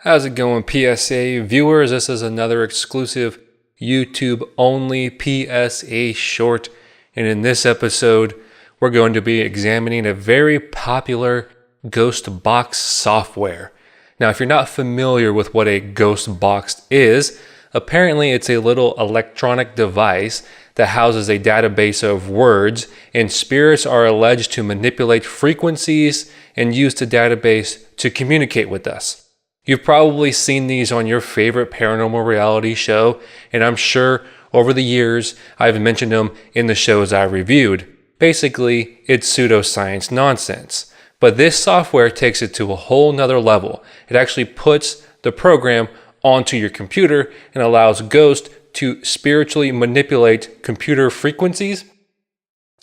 How's it going, PSA viewers? This is another exclusive YouTube only PSA short. And in this episode, we're going to be examining a very popular ghost box software. Now, if you're not familiar with what a ghost box is, apparently it's a little electronic device that houses a database of words, and spirits are alleged to manipulate frequencies and use the database to communicate with us. You've probably seen these on your favorite paranormal reality show, and I'm sure over the years I've mentioned them in the shows I reviewed. Basically, it's pseudoscience nonsense. But this software takes it to a whole nother level. It actually puts the program onto your computer and allows ghosts to spiritually manipulate computer frequencies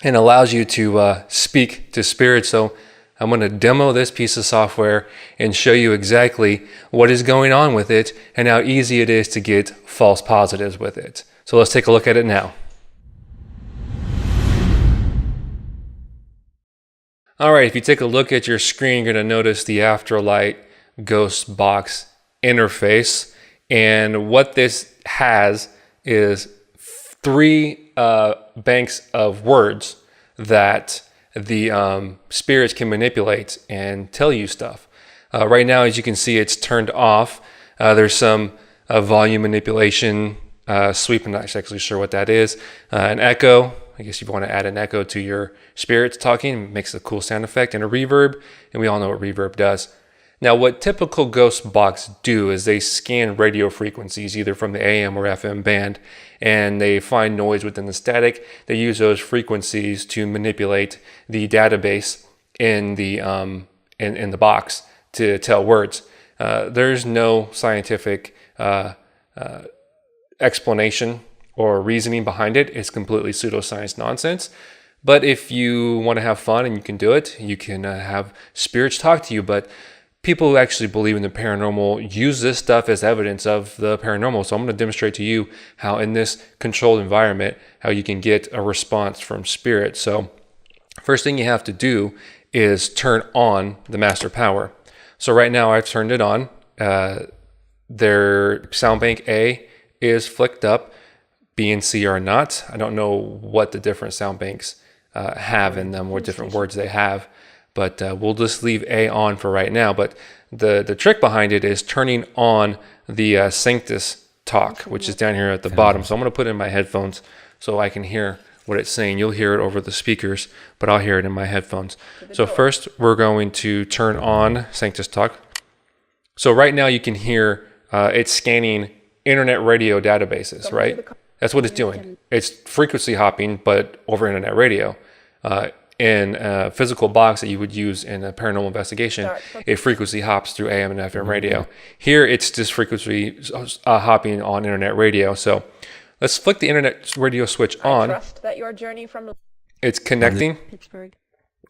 and allows you to speak to spirits. So I'm going to demo this piece of software and show you exactly what is going on with it and how easy it is to get false positives with it. So let's take a look at it now. All right, if you take a look at your screen, you're going to notice the Afterlight Ghost Box interface. And what this has is three banks of words that the spirits can manipulate and tell you stuff. Right now, as you can see, it's turned off. There's some volume manipulation, sweep, I'm not actually sure what that is. An echo, I guess you want to add an echo to your spirits talking, it makes a cool sound effect, and a reverb, and we all know what reverb does. Now, what typical ghost box do is they scan radio frequencies, either from the AM or FM band, and they find noise within the static. They use those frequencies to manipulate the database in the box to tell words. There's no scientific explanation or reasoning behind it. It's completely pseudoscience nonsense. But if you want to have fun and you can do it, you can have spirits talk to you. But people who actually believe in the paranormal use this stuff as evidence of the paranormal. So I'm going to demonstrate to you how in this controlled environment, how you can get a response from spirit. So first thing you have to do is turn on the master power. So right now I've turned it on. Their sound bank A is flicked up. B and C are not. I don't know what the different sound banks have in them, what different words they have. But we'll just leave A on for right now. But the trick behind it is turning on the Sanctus talk, which is down here at the bottom. So I'm going to put it in my headphones so I can hear what it's saying. You'll hear it over the speakers, but I'll hear it in my headphones. So first, we're going to turn on Sanctus talk. So right now you can hear it's scanning internet radio databases, right? That's what it's doing. It's frequency hopping, but over internet radio. In a physical box that you would use in a paranormal investigation, it frequency hops through AM and FM radio. Here, it's just frequency hopping on internet radio. So let's flick the internet radio switch on. I trust that your journey from It's connecting. Pittsburgh.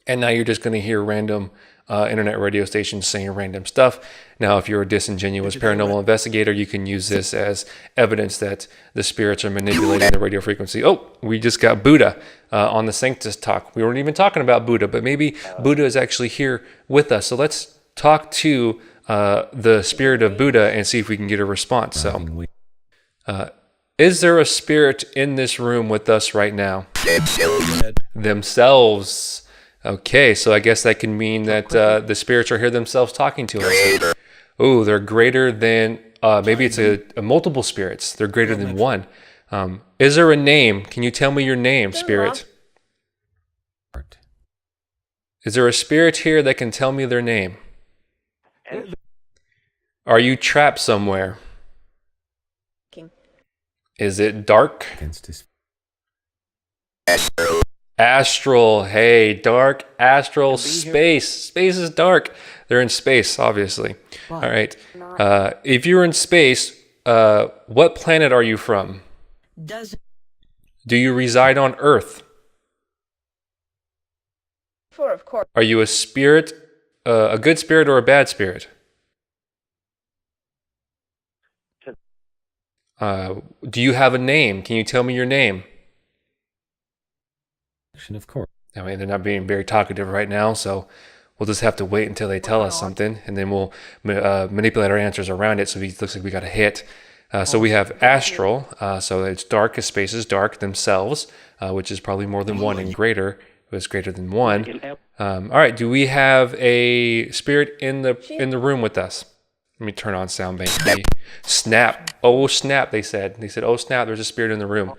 And now you're just going to hear random internet radio stations saying random stuff. Now, if you're a disingenuous paranormal investigator, you can use this as evidence that the spirits are manipulating the radio frequency. Oh, we just got Buddha on the Sanctus talk. We weren't even talking about Buddha, but maybe Buddha is actually here with us. So let's talk to the spirit of Buddha and see if we can get a response. So, is there a spirit in this room with us right now? Themselves. Okay, so I guess that can mean that the spirits are here themselves talking to us. Oh, they're greater than, maybe it's a multiple spirits. They're greater than one. Is there a name? Can you tell me your name, spirit? Is there a spirit here that can tell me their name? Are you trapped somewhere? Is it dark? Astral, hey, dark, astral, space. Space is dark. They're in space, obviously. All right. If you're in space, what planet are you from? Do you reside on Earth? Of course. Are you a spirit, a good spirit or a bad spirit? Do you have a name? Can you tell me your name? Of course. I mean, they're not being very talkative right now, so we'll just have to wait until they tell us something, and then we'll manipulate our answers around it so it looks like we got a hit. So we have astral, so it's dark as space is dark themselves, which is probably more than one and greater. It was greater than one. All right, do we have a spirit in the room with us? Let me turn on sound bank. Snap. Oh, snap, they said. They said, oh, snap, there's a spirit in the room.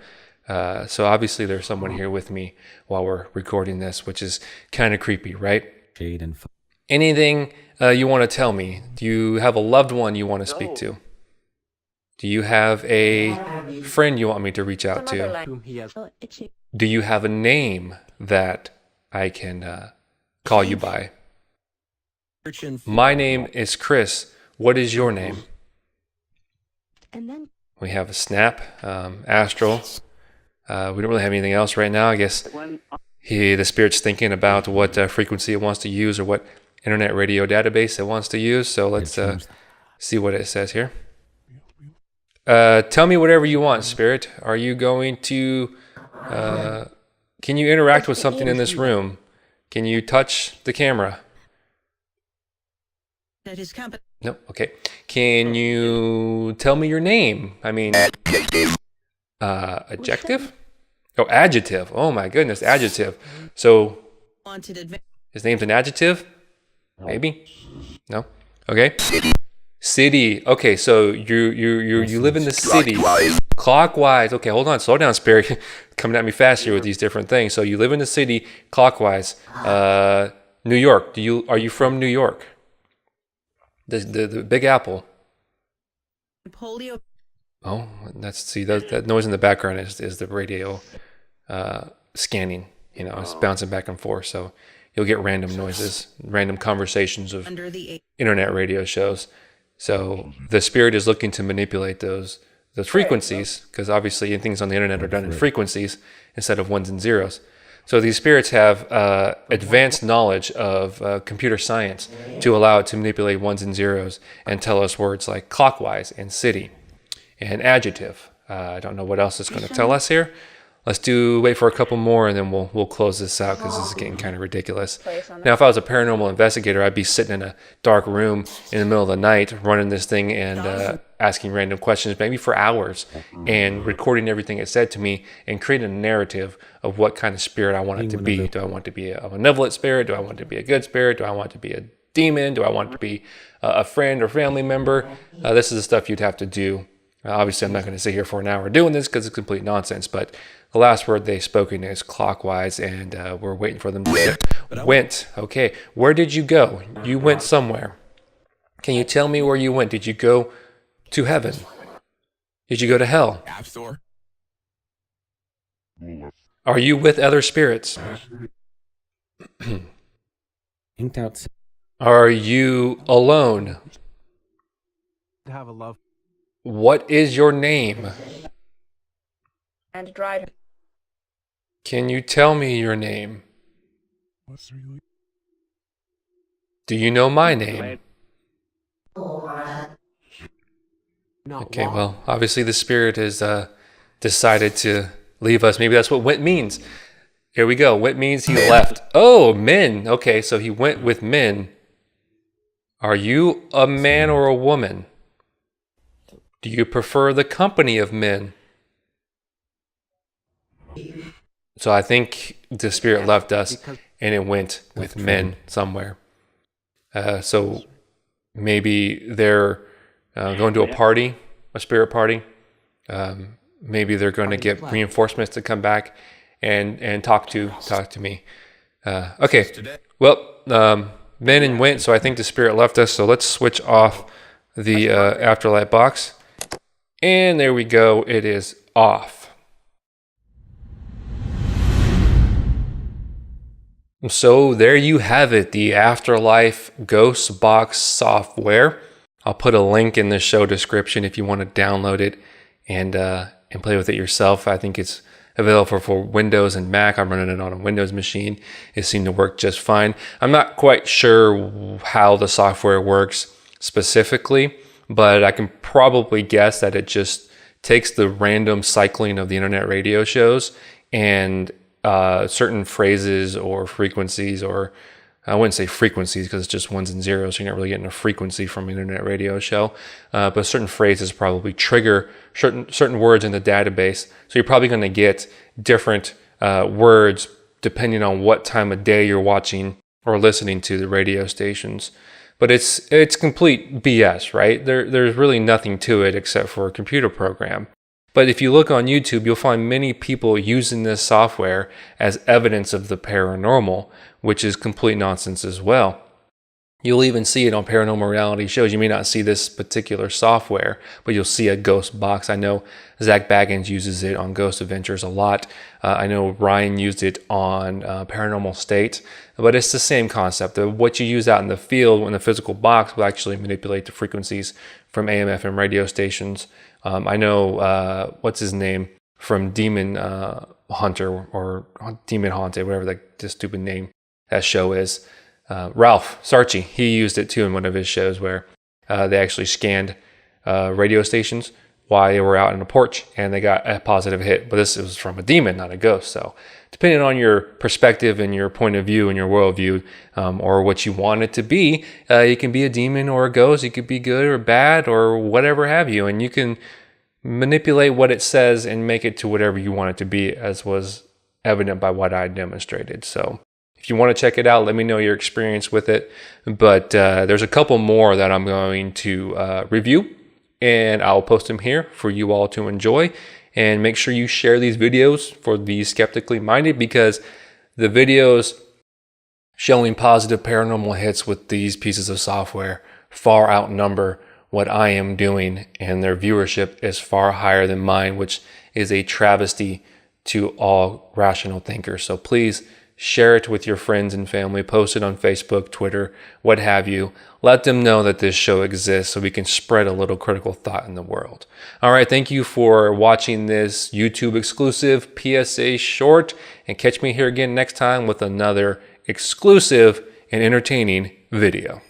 So obviously there's someone here with me while we're recording this, which is kind of creepy, right? Anything you want to tell me? Do you have a loved one you want to speak to? Do you have a friend you want me to reach out to? Do you have a name that I can call you by? My name is Chris. What is your name? We have a snap, astral. We don't really have anything else right now. I guess the spirit's thinking about what frequency it wants to use or what internet radio database it wants to use. So let's see what it says here. Tell me whatever you want, spirit. Are you going to... can you interact with something in this room? Can you touch the camera? No, okay. Can you tell me your name? I mean, adjective? Oh, adjective. Oh my goodness, adjective. So, his name's an adjective? Maybe? No? Okay. City. Okay, so you live in the city. Clockwise. Okay, hold on. Slow down, spirit. Coming at me fast here with these different things. So you live in the city clockwise. New York. Are you from New York? The Big Apple. Polio. Oh, that noise in the background is the radio scanning. It's bouncing back and forth. So you'll get random noises, random conversations of internet radio shows. So the spirit is looking to manipulate those frequencies, because obviously things on the internet are done in frequencies instead of ones and zeros. So these spirits have advanced knowledge of computer science to allow it to manipulate ones and zeros and tell us words like clockwise and city and adjective. I don't know what else it's going to tell us here. Let's wait for a couple more, and then we'll close this out, because this is getting kind of ridiculous. Now, if I was a paranormal investigator, I'd be sitting in a dark room in the middle of the night, running this thing and asking random questions, maybe for hours, and recording everything it said to me and creating a narrative of what kind of spirit I want it to be. Do I want it to be a benevolent spirit? Do I want it to be a good spirit? Do I want it to be a demon? Do I want it to be a friend or family member? This is the stuff you'd have to do. Obviously, I'm not going to sit here for an hour doing this because it's complete nonsense, but the last word they've spoken is clockwise, and we're waiting for them to say, went. Okay, where did you go? You went somewhere. Can you tell me where you went? Did you go to heaven? Did you go to hell? App Store. Are you with other spirits? Are you alone? Have a love. What is your name? And drive. Can you tell me your name? Do you know my name? Okay, well, obviously the spirit has decided to leave us. Maybe that's what went means. Here we go. Went means he left. Oh, men. Okay, so he went with men. Are you a man or a woman? Do you prefer the company of men? So I think the spirit left us and it went with men somewhere. So maybe they're going to a party, a spirit party. Maybe they're going to get reinforcements to come back and talk to me. Okay, well, men and went, so I think the spirit left us. So let's switch off the Afterlight box. And there we go, it is off. So there you have it, the Afterlife Ghost Box software. I'll put a link in the show description if you want to download it and play with it yourself. I think it's available for Windows and Mac. I'm running it on a Windows machine. It seemed to work just fine. I'm not quite sure how the software works specifically, but I can probably guess that it just takes the random cycling of the internet radio shows and certain phrases or frequencies or I wouldn't say frequencies because it's just ones and zeros, so you're not really getting a frequency from an internet radio show. But certain phrases probably trigger certain words in the database. So you're probably going to get different words depending on what time of day you're watching or listening to the radio stations. But it's complete BS, right? There's really nothing to it except for a computer program. But if you look on YouTube, you'll find many people using this software as evidence of the paranormal, which is complete nonsense as well. You'll even see it on paranormal reality shows. You may not see this particular software, but you'll see a ghost box. I know Zach Baggins uses it on Ghost Adventures a lot. I know Ryan used it on Paranormal State, but it's the same concept. What you use out in the field in the physical box will actually manipulate the frequencies from AM/FM radio stations. I know, what's his name from Demon Hunter or Demon Haunted, whatever the stupid name that show is. Ralph Sarchi, he used it too in one of his shows where they actually scanned radio stations while they were out on the porch and they got a positive hit. But this was from a demon, not a ghost. So depending on your perspective and your point of view and your worldview or what you want it to be, it can be a demon or a ghost. It could be good or bad or whatever have you. And you can manipulate what it says and make it to whatever you want it to be, as was evident by what I demonstrated. So if you want to check it out, let me know your experience with it. But there's a couple more that I'm going to review, and I'll post them here for you all to enjoy. And make sure you share these videos for the skeptically minded, because the videos showing positive paranormal hits with these pieces of software far outnumber what I am doing, and their viewership is far higher than mine, which is a travesty to all rational thinkers. So please share it with your friends and family, post it on Facebook, Twitter, what have you. Let them know that this show exists so we can spread a little critical thought in the world. All right, thank you for watching this YouTube exclusive PSA short, and catch me here again next time with another exclusive and entertaining video.